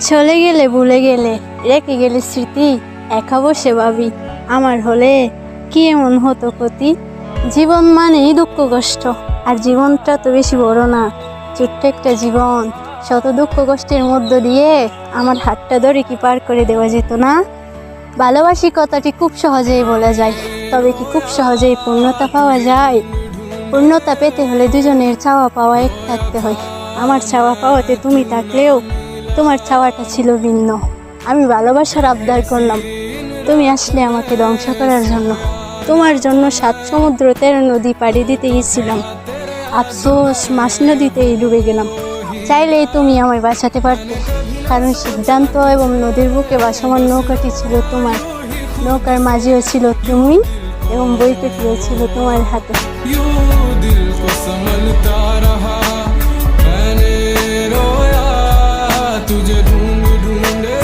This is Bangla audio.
চলে গেলে ভুলে গেলে, রেখে গেলে স্মৃতি, একা বসে ভাবি আমার হলে কি এমন হতো ক্ষতি। জীবন মানেই দুঃখ কষ্ট, আর জীবনটা তো বেশি বড় না, ছোট্ট একটা জীবন। শত দুঃখ কষ্টের মধ্য দিয়ে আমার হাতটা ধরে কি পার করে দেওয়া যেত না? ভালোবাসি কথাটি খুব সহজেই বলা যায়, তবে কি খুব সহজেই পূর্ণতা পাওয়া যায়? পূর্ণতা পেতে হলে দুজনের চাওয়া পাওয়া এক থাকতে হয়। আমার চাওয়া পাওয়াতে তুমি থাকলেও তোমার চাওয়াটা ছিল ভিন্ন। আমি ভালোবাসার আবদার করলাম, তুমি আসলে আমাকে ধ্বংস করার জন্য। তোমার জন্য 7 সমুদ্র 13 নদী পাড়ি দিতে গেছিলাম, আফসোস মাছ নদীতেই ডুবে গেলাম। চাইলেই তুমি আমায় বাঁচাতে পারতে, কারণ সিদ্ধান্ত এবং নদীর বুকে ভাসমান নৌকাটি ছিল তোমার। নৌকার মাঝেও ছিল তুমি, এবং বইটিও ছিল তোমার হাতে। दिल को संभलता रहा, मैंने रोया तुझे ढूंढ ढूंढे